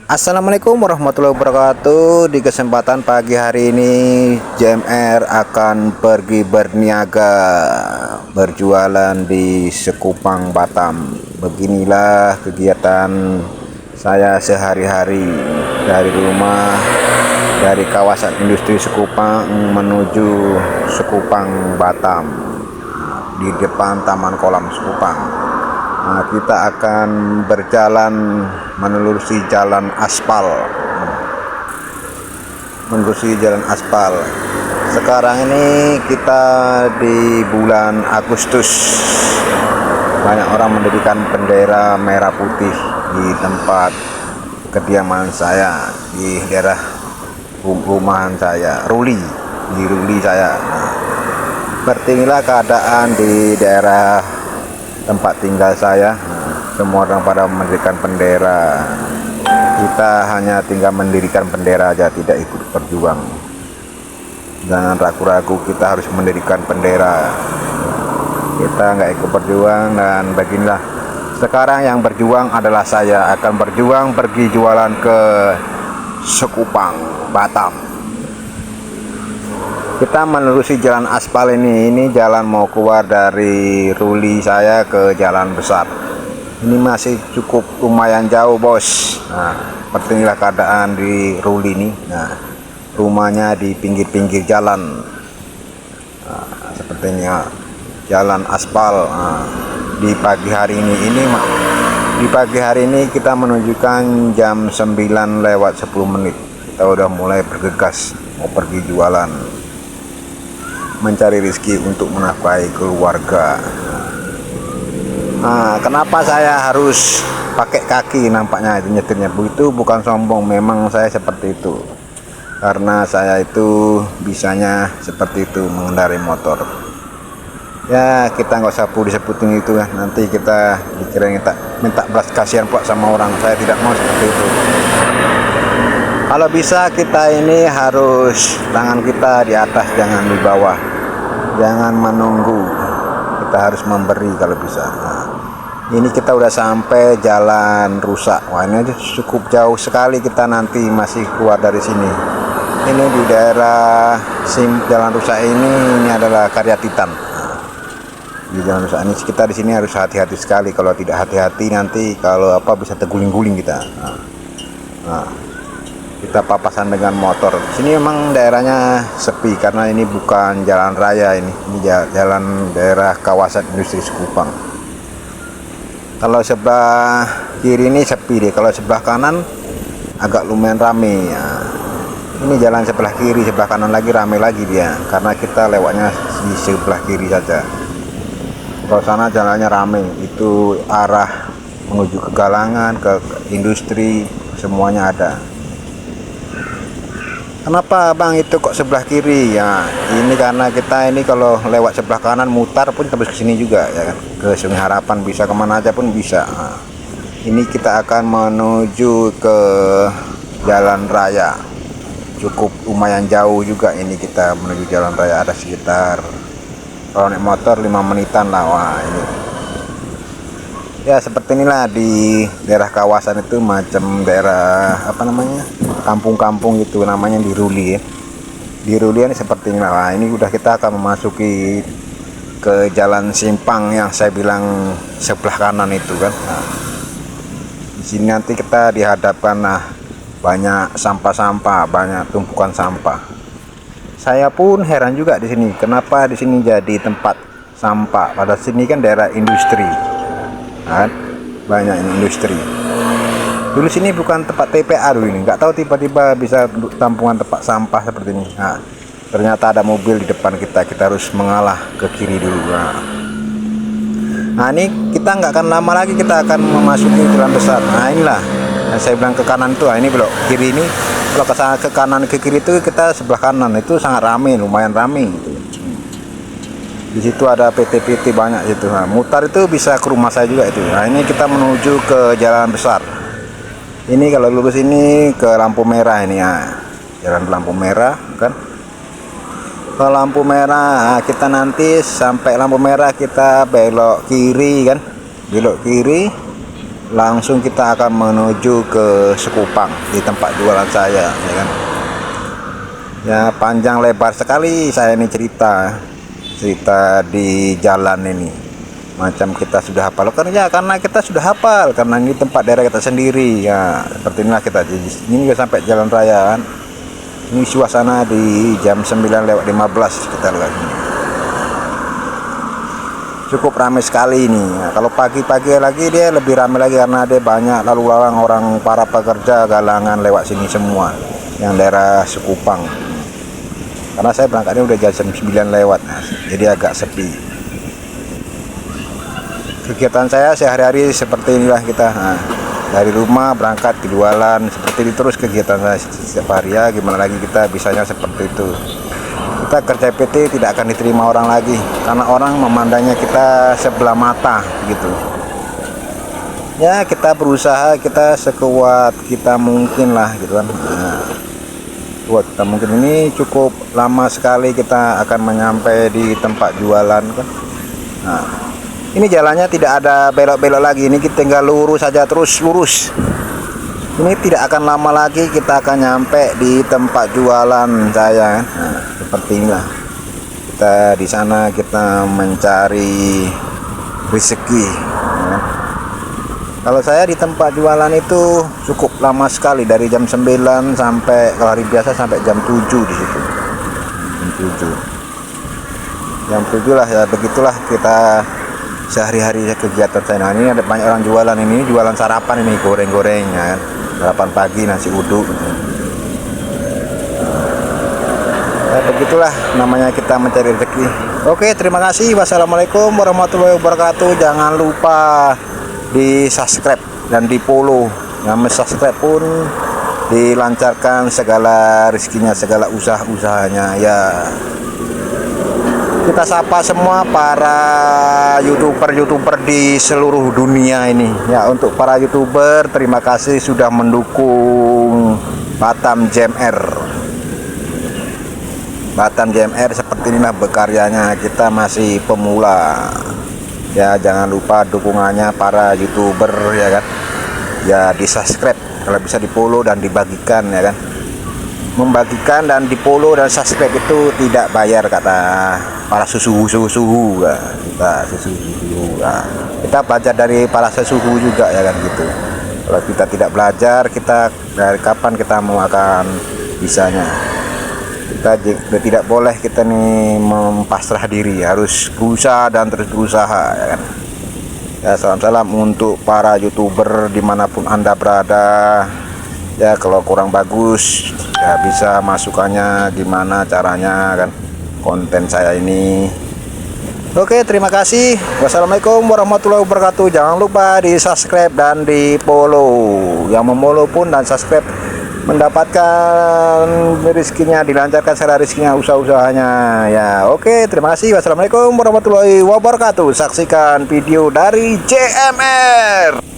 Assalamualaikum warahmatullahi wabarakatuh. Di kesempatan pagi hari ini JMR akan pergi berniaga berjualan di Sekupang, Batam. Beginilah kegiatan saya sehari-hari dari rumah, dari kawasan industri Sekupang menuju Sekupang, Batam, di depan Taman Kolam Sekupang. Nah, kita akan berjalan menelusuri jalan aspal, Sekarang ini kita di bulan Agustus. Banyak orang mendirikan bendera merah putih di tempat kediaman saya, di daerah rumahan saya, di Ruli saya. Nah, seperti inilah keadaan di daerah tempat tinggal saya. Semua orang pada mendirikan bendera. Kita hanya tinggal mendirikan bendera aja, tidak ikut berjuang. Jangan ragu-ragu, kita harus mendirikan bendera. Kita nggak ikut berjuang. Dan beginilah, sekarang yang berjuang adalah saya. Akan berjuang pergi jualan ke Sekupang, Batam. Kita menelusuri jalan aspal ini jalan mau keluar dari Ruli saya ke jalan besar. Ini masih cukup lumayan jauh, bos. Nah, seperti inilah keadaan di Ruli ini. Nah, rumahnya di pinggir-pinggir jalan. Nah, sepertinya jalan aspal. Nah, di pagi hari ini kita menunjukkan jam 9:10. Kita udah mulai bergegas mau pergi jualan, mencari rezeki untuk menafkahi keluarga. Nah, kenapa saya harus pakai kaki nampaknya itu nyetirnya? Itu bukan sombong, memang saya seperti itu. Karena saya itu bisanya seperti itu, mengendarai motor. Ya, kita nggak usah disebutin itu ya. Nanti kita dikira minta belas kasihan pula sama orang. Saya tidak mau seperti itu. Kalau bisa kita ini harus tangan kita di atas, jangan di bawah. Jangan menunggu, kita harus memberi kalau bisa. Nah, ini kita udah sampai jalan rusak. Wah, ini cukup jauh sekali, kita nanti masih keluar dari sini. Ini di daerah jalan rusak ini adalah karya Titan. Nah, di jalan rusak ini kita di sini harus hati-hati sekali. Kalau tidak hati-hati nanti kalau bisa terguling-guling kita. Nah, kita papasan dengan motor. Sini memang daerahnya sepi karena ini bukan jalan raya, ini jalan daerah kawasan industri Sekupang. Kalau sebelah kiri ini sepi deh, kalau sebelah kanan agak lumayan rame ya. Ini jalan sebelah kiri, sebelah kanan lagi rame lagi dia, karena kita lewatnya di sebelah kiri saja. Kalau sana jalannya rame, itu arah menuju ke Galangan, ke industri, semuanya ada. Kenapa bang itu kok sebelah kiri? Ya ini karena kita ini kalau lewat sebelah kanan mutar pun terus ke sini juga ya kan, ke Sungai Harapan, bisa kemana aja pun bisa. Nah, ini kita akan menuju ke jalan raya, cukup lumayan jauh juga ini kita menuju jalan raya, ada sekitar kalau naik motor 5 menitan lah. Wah, ini ya seperti inilah di daerah kawasan itu, macam daerah kampung-kampung itu namanya di Ruli ya. Di Ruli ini seperti ini. Nah, ini udah kita akan memasuki ke jalan simpang yang saya bilang sebelah kanan itu kan. Nah, di sini nanti kita dihadapkan banyak sampah-sampah, banyak tumpukan sampah. Saya pun heran juga di sini, kenapa di sini jadi tempat sampah? Pada sini kan daerah industri. Nah, banyak industri. Dulu sini bukan tempat TPA dulu ini, nggak tahu tiba-tiba bisa tampungan tempat sampah seperti ini. Nah, ternyata ada mobil di depan kita harus mengalah ke kiri dulu. Nah, ini kita nggak akan lama lagi, kita akan memasuki jalan besar. Nah, inilah yang saya bilang ke kanan itu. Ini belok kiri ini, kalau ke kanan ke kiri itu kita sebelah kanan itu sangat ramai, lumayan ramai gitu. Di situ ada PT-PT banyak itu. Nah, mutar itu bisa ke rumah saya juga itu. Nah, ini kita menuju ke jalan besar. Ini kalau lurus ini ke lampu merah ini ya, jalan lampu merah kan. Ke lampu merah, kita nanti sampai lampu merah kita belok kiri kan, belok kiri langsung kita akan menuju ke Sekupang di tempat jualan saya, ya kan. Ya, panjang lebar sekali saya ini cerita di jalan ini. Macam kita sudah hafal kan ya, karena kita sudah hafal, karena ini tempat daerah kita sendiri ya. Seperti inilah kita ini juga sampai jalan raya kan. Ini suasana di jam 9:15 kita lihat ini. Cukup ramai sekali ini ya. Kalau pagi-pagi lagi dia lebih ramai lagi karena dia banyak lalu lalang orang, para pekerja galangan lewat sini semua yang daerah Sekupang. Karena saya berangkatnya udah jam 9 lewat, jadi agak sepi. Kegiatan saya sehari-hari seperti inilah kita. Nah, dari rumah berangkat ke jualan, seperti itu terus kegiatan saya setiap hari ya. Gimana lagi kita bisanya seperti itu. Kita kerja PT tidak akan diterima orang lagi karena orang memandangnya kita sebelah mata gitu. Ya, kita berusaha, kita sekuat kita mungkin lah gitu kan. Nah, buat kita mungkin ini cukup lama sekali kita akan menyampai di tempat jualan kan. Nah, ini jalannya tidak ada belok-belok lagi, ini kita tinggal lurus saja, terus lurus. Ini tidak akan lama lagi kita akan nyampe di tempat jualan saya. Nah, seperti inilah kita di sana, kita mencari rezeki ya. Kalau saya di tempat jualan itu cukup lama sekali, dari jam 9 sampai, kalau hari biasa sampai jam 7 di situ. Jam 7 lah ya, begitulah kita sehari-hari kegiatan saya. Nah, ini ada banyak orang jualan, ini jualan sarapan, ini goreng-goreng ya, sarapan pagi, nasi uduk. Ya, begitulah namanya kita mencari rezeki. Oke, terima kasih. Wassalamualaikum warahmatullahi wabarakatuh. Jangan lupa di subscribe dan di follow. Yang subscribe pun dilancarkan segala rezekinya, segala usaha-usahanya ya. Kita sapa semua para youtuber di seluruh dunia ini ya. Untuk para youtuber, terima kasih sudah mendukung Batam JMR. Batam JMR seperti inilah berkaryanya, kita masih pemula ya. Jangan lupa dukungannya para youtuber ya kan. Ya, di subscribe, kalau bisa di follow dan dibagikan ya kan. Membagikan dan di follow dan subscribe itu tidak bayar kata para suhu ya. Kita belajar dari para sesuhu juga ya kan gitu. Kalau kita tidak belajar, kita dari kapan kita mau akan bisanya. Kita tidak boleh kita nih mempasrah diri, harus berusaha dan terus berusaha ya kan. Ya, salam-salam untuk para youtuber dimanapun Anda berada. Ya, kalau kurang bagus ya bisa masukannya gimana caranya kan konten saya ini. Oke, terima kasih. Wassalamualaikum warahmatullahi wabarakatuh. Jangan lupa di subscribe dan di follow. Yang memfollow pun dan subscribe mendapatkan rezekinya, dilancarkan secara rezekinya, usaha-usahanya ya. Oke, terima kasih. Wassalamualaikum warahmatullahi wabarakatuh. Saksikan video dari JMR.